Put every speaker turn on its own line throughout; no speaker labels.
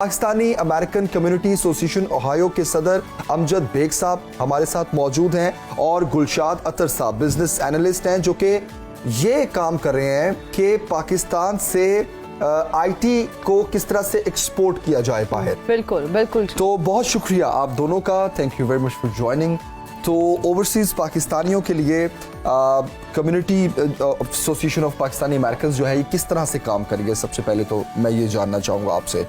Pakistani American community association Ohio के सदर Amjad bag साहब हमारे साथ मौजूद हैं और गुलशाद अतर साहब बिजनेस एनालिस्ट हैं जो कि ये काम कर रहे हैं कि पाकिस्तान से आईटी को किस तरह से एक्सपोर्ट किया जाए बाहर।
बिल्कुल बिल्कुल।
तो बहुत शुक्रिया आप दोनों का, thank you very much for joining. तो ओवरसीज़ पाकिस्तानियों के लिए community association of Pakistani American जो है ये किस तरह से काम करेंगे, सबसे पहले तो मैं ये जानना चाहूँगा आपसे।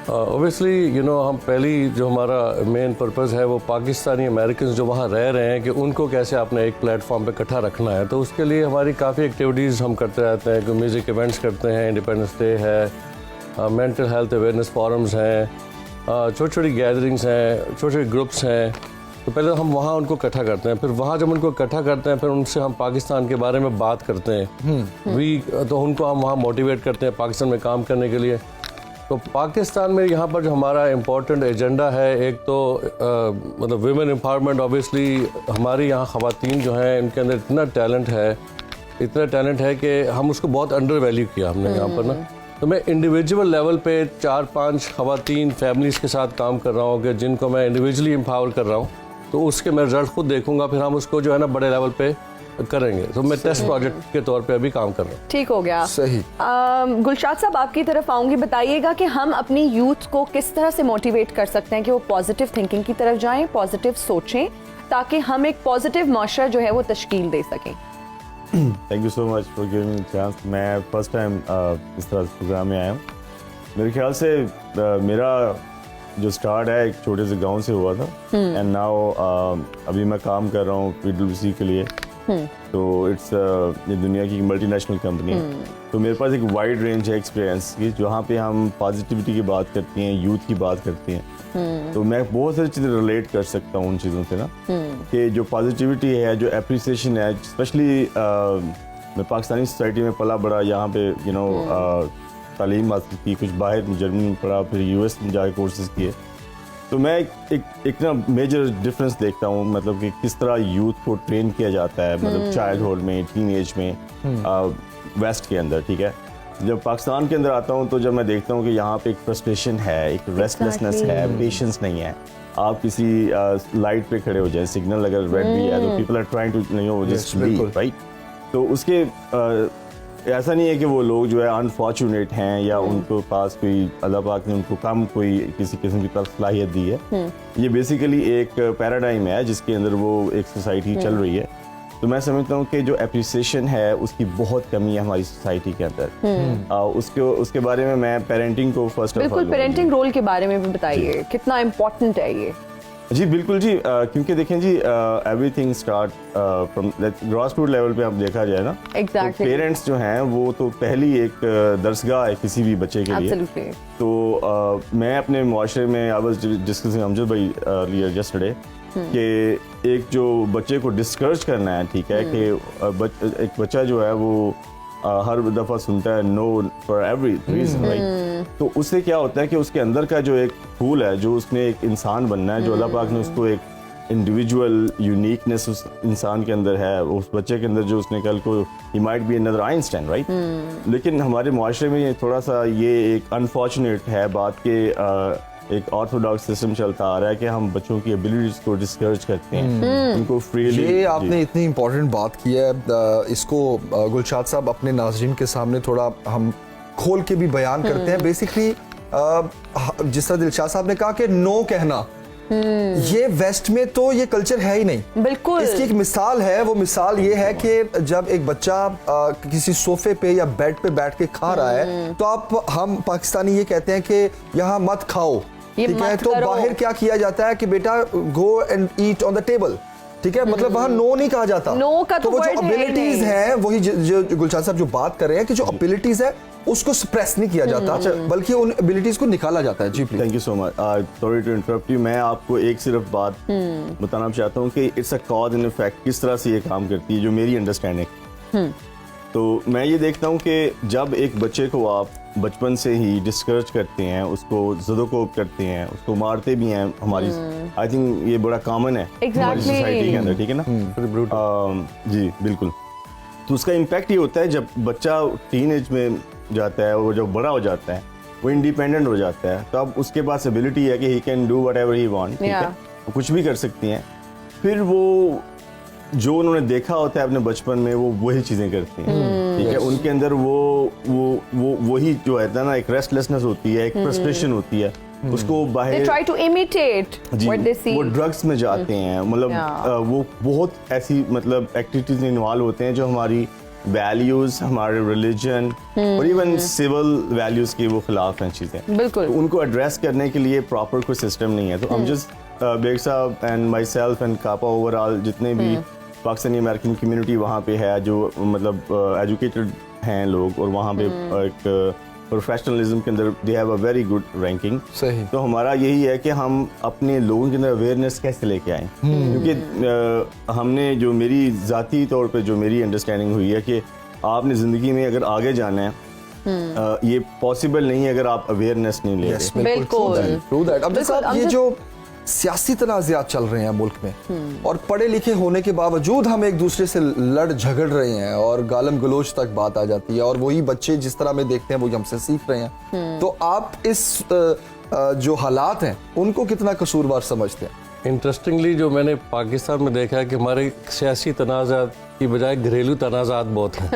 ओबियसली हम पहली जो हमारा मेन पर्पज़ है वो पाकिस्तानी अमेरिकन जो वहाँ रह रहे हैं कि उनको कैसे अपने एक प्लेटफॉर्म पे इकट्ठा रखना है। तो उसके लिए हमारी काफ़ी एक्टिविटीज़ हम करते रहते हैं, म्यूज़िक इवेंट्स करते हैं, इंडिपेंडेंस डे है, मेंटल हेल्थ अवेयरनेस फोरम्स हैं, छोटी छोटी गैदरिंग्स हैं, छोटे छोटे ग्रुप्स हैं। तो पहले हम वहाँ उनको इकट्ठा करते हैं, फिर वहाँ जब उनको इकट्ठा करते हैं फिर उनसे हम पाकिस्तान के बारे में बात करते हैं। तो उनको हम वहाँ मोटिवेट करते हैं पाकिस्तान में काम करने के लिए। तो पाकिस्तान में यहाँ पर जो हमारा इम्पोर्टेंट एजेंडा है, एक तो मतलब विमेन एम्पावरमेंट। ऑब्वियसली हमारी यहाँ ख़वातीन जो हैं इनके अंदर इतना टैलेंट है कि हम उसको बहुत अंडर वैल्यू किया हमने यहाँ पर ना। तो मैं इंडिविजुअल लेवल पे 4-5 ख़वातीन फैमिलीज़ के साथ काम कर रहा हूँ कि जिनको मैं इंडिविजुअली एम्पावर कर रहा हूँ। तो उसके मैं रिजल्ट खुद देखूंगा, फिर हम उसको जो है ना बड़े लेवल पे करेंगे। तो मैं टेस्ट प्रोजेक्ट के तौर पे अभी काम कर रहा हूँ।
ठीक हो गया,
सही।
गुलशाद साहब आपकी तरफ आऊंगी, बताइएगा कि हम अपनी यूथ को किस तरह से मोटिवेट कर सकते हैं कि वो पॉजिटिव थिंकिंग की तरफ जाएं, पॉजिटिव सोचें, ताकि हम एक पॉजिटिव माशरा जो है वो तश्कील दे सकें।
Thank you so much for giving me chance. मैं फर्स्ट टाइम इस तरह प्रोग्राम में आया हूँ। मेरे ख्याल से मेरा जो स्टार्ट है एक छोटे से गांव से हुआ था एंड नाउ अभी मैं काम कर रहा हूँ PwC के लिए। तो इट्स ये दुनिया की मल्टीनेशनल कंपनी है। तो मेरे पास एक वाइड रेंज है एक्सपीरियंस की, जहाँ पे हम पॉजिटिविटी की बात करते हैं, यूथ की बात करते हैं। तो मैं बहुत सारी चीज़ें रिलेट कर सकता हूँ उन चीज़ों से ना, कि जो पॉजिटिविटी है, जो अप्रिसिएशन है, स्पेशली मैं पाकिस्तानी सोसाइटी में पला बड़ा, यहाँ पे तालीम हासिल की, कुछ बाहर जर्मनी में पढ़ा, फिर US में जाके कोर्सेज किए। तो मैं एक ना मेजर डिफरेंस देखता हूँ, मतलब कि किस तरह यूथ को ट्रेन किया जाता है, मतलब चाइल्डहुड में, टीन एज में, वेस्ट के अंदर। ठीक है, जब पाकिस्तान के अंदर आता हूँ तो जब मैं देखता हूँ कि यहाँ पे एक फ्रस्ट्रेशन है, एक रेस्टलेसनेस है, पेशेंस नहीं है। आप किसी लाइट पे खड़े हो जाए, सिग्नल अगर रेड भी है तो people are trying to just leave, right. तो उसके ऐसा नहीं है कि वो लोग जो है अनफॉर्चुनेट हैं या उनको पास कोई अल्लाह पाक ने उनको कम कोई किसी किस्म की तरफ सलाहियत दी है। ये बेसिकली एक पैराडाइम है जिसके अंदर वो एक सोसाइटी चल रही है। तो मैं समझता हूँ कि जो एप्रिसिएशन है उसकी बहुत कमी है हमारी सोसाइटी के अंदर। उसके बारे में मैं पेरेंटिंग को फर्स्ट ऑफ ऑल,
बिल्कुल पेरेंटिंग रोल के बारे में भी बताइए, कितना इम्पोर्टेंट है ये।
जी बिल्कुल जी, क्योंकि देखें जी, everything start from grass root level पे आप देखा जाए ना,
exactly.
तो पेरेंट्स जो हैं वो तो पहली एक दरसगाह है किसी भी बच्चे के
Absolutely.
लिए। तो मैं अपने मुआशरे में आई वाज डिस्कसिंग अमजद भाई अर्लियर यस्टरडे कि एक जो बच्चे को डिस्करेज करना है, ठीक है, कि एक बच्चा जो है वो हर दफ़ा सुनता है no for every reason, right. तो उससे क्या होता है कि उसके अंदर का जो एक फूल है, जो उसने एक इंसान बनना है, जो अल्लाह पाक ने उसको एक इंडिविजुअल यूनिकनेस उस इंसान के अंदर है, उस बच्चे के अंदर, जो उसने कल को he might be another Einstein, right. लेकिन हमारे मुआशरे में ये थोड़ा सा ये एक अनफॉर्चुनेट है बात के एक ऑर्थोडॉक्स सिस्टम चलता आ रहा है कि हम बच्चों की एबिलिटीज को डिस्करेज करते हैं, उनको फ्रीली।
ये आपने इतनी इम्पोर्टेंट बात की है, इसको गुलशाद साहब अपने नाज़रीन के सामने थोड़ा हम खोल के भी बयान करते हैं। बेसिकली जिस तरह दिलशाद साहब ने कहा कि नो कहना, ये वेस्ट में तो ये कल्चर है ही नहीं।
बिल्कुल,
इसकी एक मिसाल है, वो मिसाल ये है कि जब एक बच्चा किसी सोफे पे या बेड पे बैठ के खा रहा है तो हम पाकिस्तानी ये कहते हैं कि यहाँ मत खाओ, ठीक है। तो बाहर क्या किया जाता है कि बेटा go and eat on the table, ठीक है, मतलब वहाँ नो नहीं कहा जाता।
नो का
तो वो जो एबिलिटीज हैं, वही जो गुलशाद साहब जो बात कर रहे हैं कि जो एबिलिटीज है उसको सप्रेस नहीं किया जाता, बल्कि उन एबिलिटीज को निकाला जाता है। जी please.
Thank you so much, sorry to interrupt you. मैं आपको एक सिर्फ बात बताना चाहता हूँ कि it's a cause and effect, किस तरह से ये काम करती है, जो मेरी अंडरस्टैंडिंग। तो मैं ये देखता हूँ कि जब एक बच्चे को आप बचपन से ही डिस्करेज करते हैं, उसको ज़दोकोब करते हैं, उसको मारते भी हैं, हमारी आई थिंक ये बड़ा कॉमन है हमारी सोसाइटी के अंदर, ठीक है ना। जी बिल्कुल। तो उसका इम्पैक्ट ये होता है जब बच्चा टीन एज में जाता है और जब बड़ा हो जाता है वो इंडिपेंडेंट हो जाता है, तो अब उसके पास एबिलिटी है कि he can do whatever he want, ठीक है, वो कुछ भी कर सकती हैं। फिर वो जो उन्होंने देखा होता है अपने बचपन में, वो वही चीजें करती हैं, ठीक है। उनके अंदर वही जो है ना, एक रेस्टलेसनेस होती है, एक फ्रस्ट्रेशन होती है, उसको बाहर
They try to imitate what they see.
वो ड्रग्स में जाते हैं, मतलब वो बहुत ऐसी मतलब एक्टिविटीज में इन्वॉल्व होते हैं जो हमारी वैल्यूज, हमारे रिलीजन और इवन सिविल वैल्यूज के वो खिलाफ हैं चीजें।
बिल्कुल।
तो उनको एड्रेस करने के लिए प्रॉपर कोई सिस्टम नहीं है। तो हम जस्ट बेग साहब एंड माई सेल्फ एंड कापा ओवरऑल जितने भी पाकिस्तानी अमेरिकन कम्युनिटी वहाँ पे है, जो मतलब एजुकेटेड हैं लोग, और वहाँ पे एक प्रोफेशनलिज्म के अंदर they have a very good ranking.
सही।
तो हमारा यही है कि हम अपने लोगों के अंदर अवेयरनेस कैसे लेके आएँ, क्योंकि हमने जो मेरी ज़ाती तौर पे जो मेरी अंडरस्टैंडिंग हुई है कि आपने ज़िंदगी में अगर आगे जाना है, ये पॉसिबल नहीं है अगर आप अवेयरनेस नहीं ले रहे।
बिल्कुल।
True that। अब जैसे ये जो सियासी तनाज़ात चल रहे हैं मुल्क में, और पढ़े लिखे होने के बावजूद हम एक दूसरे से लड़ झगड़ रहे हैं और गालम गलोच तक बात आ जाती है, और वही बच्चे जिस तरह में देखते हैं वो हमसे सीख रहे हैं, तो आप इस जो हालात हैं उनको कितना कसूरवार समझते हैं?
इंटरेस्टिंगली जो मैंने पाकिस्तान में देखा है कि हमारे सियासी तनाज़ात की बजाय घरेलू तनाज़ात बहुत हैं।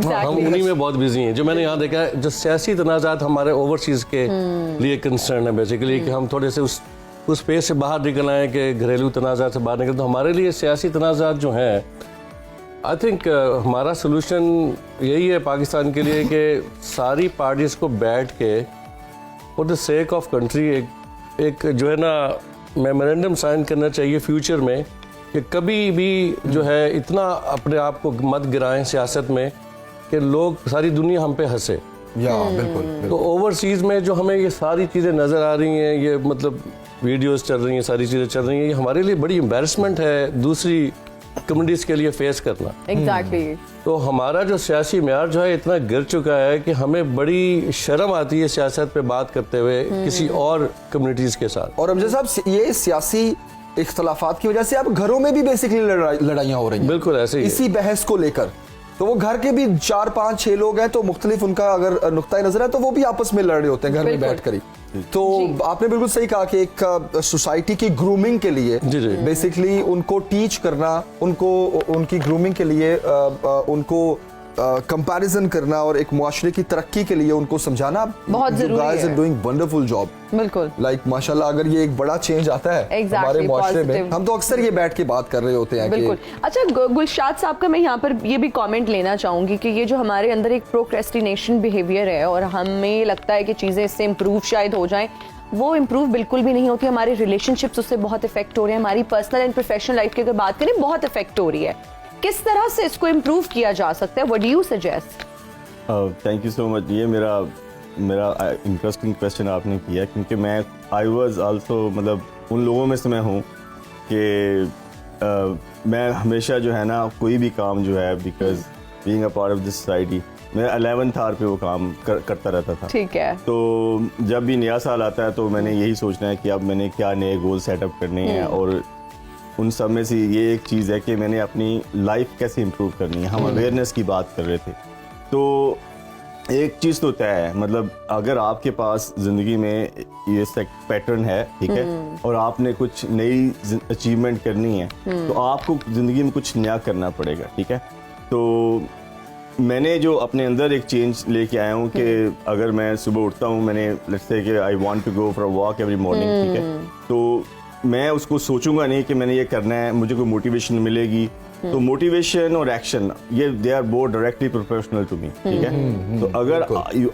हम उन्हीं में बहुत बिजी हैं। जो मैंने यहाँ देखा है, जो सियासी तनाज़ात हमारे ओवरसीज़ के लिए कंसर्न है बेसिकली, कि हम थोड़े से उस पेज से बाहर निकल आए कि घरेलू तनाज़ात से बाहर निकल। तो हमारे लिए सियासी तनाज़ात जो हैं, आई थिंक हमारा सोल्यूशन यही है पाकिस्तान के लिए कि सारी पार्टीज़ को बैठ के for the sake of country एक जो है ना मेमोरेंडम साइन करना चाहिए फ्यूचर में, कि कभी भी जो है इतना अपने आप को मत गिराएं सियासत में कि लोग, सारी दुनिया हम पे हंसे।
बिल्कुल।
तो ओवरसीज में जो हमें ये सारी चीज़ें नज़र आ रही हैं, ये मतलब वीडियोस चल रही हैं, सारी चीज़ें चल रही हैं, ये हमारे लिए बड़ी एम्बैरसमेंट है दूसरी कम्युनिटीज़ के लिए फेस करना।
एग्जैक्टली।
तो हमारा जो सियासी म्यार जो है इतना गिर चुका है कि हमें बड़ी शर्म आती है सियासत पे बात करते हुए किसी और कम्युनिटीज़ के साथ।
और अमजद साहब, ये सियासी इख्तलाफात की वजह से अब घरों में भी बेसिकली लड़ाइयाँ हो रही हैं।
बिल्कुल ऐसे ही
इसी बहस को लेकर, तो वो घर के भी 4, 5, 6 लोग हैं, तो मुख्तलिफ उनका अगर नुक्ता नजर है तो वो भी आपस में लड़ रहे होते हैं घर में बैठ कर ही। तो आपने बिल्कुल सही कहा कि एक सोसाइटी की ग्रूमिंग के लिए बेसिकली उनको टीच करना, उनको उनकी ग्रूमिंग के लिए उनको कंपैरिजन करना और एक मुआशरे की तरक्की के लिए उनको समझाना
बहुत जरूरी है।
Guys are doing wonderful job.
बिल्कुल।
लाइक माशाल्लाह, अगर ये एक बड़ा चेंज आता है हमारे मुआशरे में, हम तो अक्सर ये बैठ के बात कर रहे होते हैं।
बिल्कुल। अच्छा गुलशाद साहब का मैं यहाँ पर ये भी कमेंट लेना चाहूंगी कि ये जो हमारे अंदर एक प्रोक्रेस्टिनेशन बिहेवियर है और हमें लगता है कि चीजें इससे इम्प्रूव शायद हो जाएं, वो इम्प्रूव बिल्कुल भी नहीं होती। हमारे रिलेशनशिप्स उससे बहुत इफेक्ट हो रहे हैं, हमारी पर्सनल एंड प्रोफेशनल लाइफ की अगर बात करें बहुत इफेक्ट हो रही है। किस तरह से इसको इम्प्रूव किया जा सकता है? What do you suggest?
Thank you so much. ये मेरा इंटरेस्टिंग क्वेश्चन आपने किया, क्योंकि मैं आई वाज आल्सो मतलब उन लोगों में से मैं हूँ कि मैं हमेशा जो है ना कोई भी काम जो है, because being a part of this society, मैं 11th आवर पे वो काम करता रहता था।
ठीक है।
तो जब भी नया साल आता है तो मैंने यही सोचना है कि अब मैंने क्या नए गोल सेटअप करने हैं, और उन सब में से ये एक चीज़ है कि मैंने अपनी लाइफ कैसे इम्प्रूव करनी है। हम अवेयरनेस की बात कर रहे थे, तो एक चीज़ तो तय है, मतलब अगर आपके पास ज़िंदगी में ये पैटर्न है, ठीक है, और आपने कुछ नई अचीवमेंट करनी है, तो आपको ज़िंदगी में कुछ नया करना पड़ेगा, ठीक है। तो मैंने जो अपने अंदर एक चेंज लेके आया हूँ कि अगर मैं सुबह उठता हूँ, मैंने लेट्स से कि I want to go for a walk every morning, ठीक है, तो मैं उसको सोचूंगा नहीं कि मैंने ये करना है, मुझे कोई मोटिवेशन मिलेगी। तो मोटिवेशन और एक्शन, ये they are both directly professional to me, ठीक है। तो अगर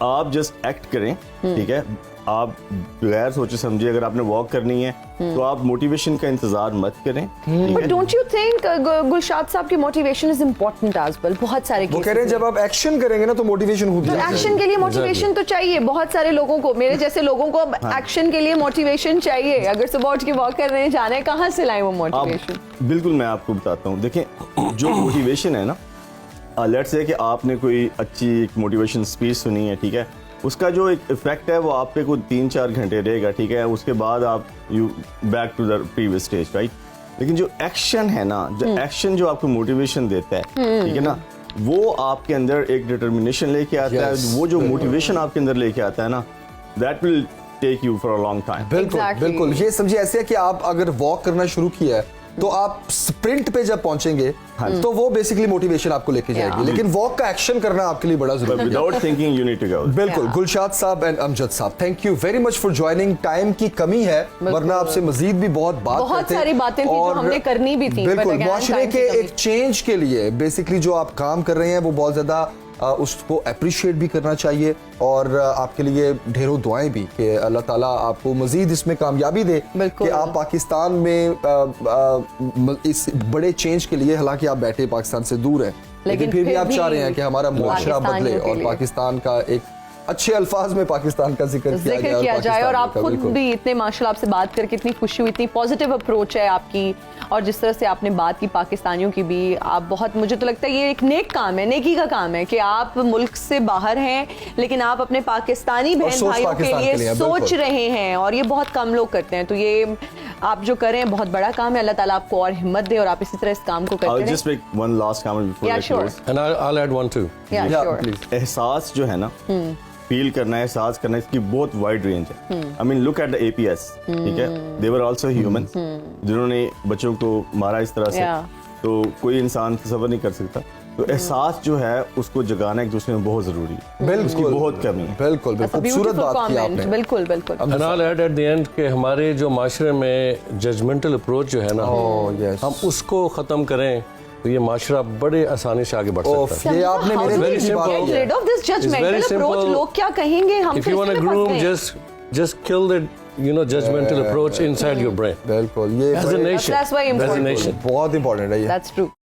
आप जस्ट एक्ट करें, ठीक है, आप बगैर सोचे समझे अगर आपने वॉक करनी है तो आप मोटिवेशन का इंतजार मत करें।
But don't you think Gulshad साहब की motivation is important as well? बहुत सारे
वो कह रहे हैं जब आप एक्शन करेंगे ना तो मोटिवेशन खुद ही
तो एक्शन के लिए मोटिवेशन तो चाहिए। बहुत सारे लोगों को, मेरे जैसे लोगों को एक्शन के लिए मोटिवेशन चाहिए। अगर सुबह उठ के वॉक करने जाना है, कहाँ से लाएं वो मोटिवेशन?
बिल्कुल, मैं आपको बताता हूँ। देखें, जो मोटिवेशन है ना, लेट्स से कि आपने कोई अच्छी मोटिवेशन स्पीच सुनी है, ठीक है, उसका जो एक इफेक्ट है वो आप पे कोई 3-4 घंटे रहेगा, ठीक है, उसके बाद आप you back to the previous stage, right. लेकिन जो एक्शन है ना, जो एक्शन जो आपको मोटिवेशन देता है, ठीक है ना, वो आपके अंदर एक डिटर्मिनेशन लेके आता है। वो जो मोटिवेशन आपके अंदर लेके आता है ना, that will take you for a long time.
बिल्कुल
Exactly.
बिल्कुल ये समझिए ऐसे है कि आप अगर वॉक करना शुरू किया है तो आप स्प्रिंट पे जब पहुंचेंगे तो वो बेसिकली मोटिवेशन आपको लेके जाएगी,
Yeah.
लेकिन वॉक का एक्शन करना आपके लिए बड़ा
But
जरूरी है।
without thinking, you need to go.
बिल्कुल
Yeah.
गुलशाद साहब एंड अमजद साहब, thank you very much for joining. Time की कमी है, वरना आपसे मजीद भी बहुत बात
बहुत
करते।
सारी बातें थी जो
और
हमने करनी भी थी, but
बिल्कुल
again,
मुआशरे
time
के
की कमी।
एक चेंज के लिए बेसिकली जो आप काम कर रहे हैं वो बहुत ज्यादा उसको अप्रिशिएट भी करना चाहिए, और आपके लिए ढेरों दुआएं भी कि अल्लाह ताला आपको मजीद इसमें कामयाबी दे
बिल्कुल।
कि आप पाकिस्तान में इस बड़े चेंज के लिए, हालांकि आप बैठे पाकिस्तान से दूर हैं, लेकिन फिर भी आप चाह रहे हैं कि हमारा मुआशरा बदले
पाकिस्तानियों के
और
लिए।
पाकिस्तान का एक अच्छे अल्फाज में पाकिस्तान का जिक्र
किया जाए और आप
पाकिस्तान का,
खुद
बिल्कुल।
भी इतने माशाल्लाह आपसे बात करके इतनी खुशी हुई, इतनी पॉजिटिव अप्रोच है आपकी, और जिस तरह से आपने बात की पाकिस्तानियों की भी, आप बहुत, मुझे तो लगता है ये एक नेक काम है, नेकी का काम है कि आप मुल्क से बाहर हैं लेकिन आप अपने पाकिस्तानी बहन
सोच
भाइयों के
पाकिस्तान के लिए
लिए
है,
सोच
बिल्कुल।
रहे हैं, और ये बहुत कम लोग करते हैं। तो ये आप जो कर रहे हैं बहुत बड़ा काम है, अल्लाह ताला आपको और हिम्मत दे और आप इसी तरह इस काम को
I'll
करते रहें।
just make one last comment before
Yeah,
I
sure.
close.
And I'll add one too.
Yeah,
Yeah,
sure.
please.
एहसास जो है ना, फील करना है, एहसास करना है, इसकी बहुत वाइड रेंज है। I mean look at the APS, ठीक है, दे वर आल्सो ह्यूमन, जिन्होंने बच्चों को मारा इस तरह से,
Yeah.
तो कोई इंसान तसव्वुर नहीं कर सकता। तो एहसास जो है उसको जगाना एक दूसरे में बहुत जरूरी है,
बिल्कुल
उसकी बहुत कमी है।
बिल्कुल
That's a
खूबसूरत
beautiful
बात की
comment.
आपने।
बिल्कुल बिल्कुल।
And I'll add at the end कि हमारे जो माशरे में जजमेंटल अप्रोच जो है ना,
Oh, yes.
हम उसको ख़त्म करें तो ये माशरा बड़े आसानी से आगे बढ़
ओफ,
सकता है।
ये आपने
How
मेरे
do
दिल
we
की बात
get
की है।
rid of this judgmental
very
approach?
simple.
लोग क्या कहेंगे, हम
If
फिर
you want to
इसमें फंस
groom,
गए।
just kill the judgmental approach inside your brain.
बिल्कुल ये
As a
बड़े-
nation,
That's why
as a
important.
nation.
बहुत इंपॉर्टेंट है ये।
That's true.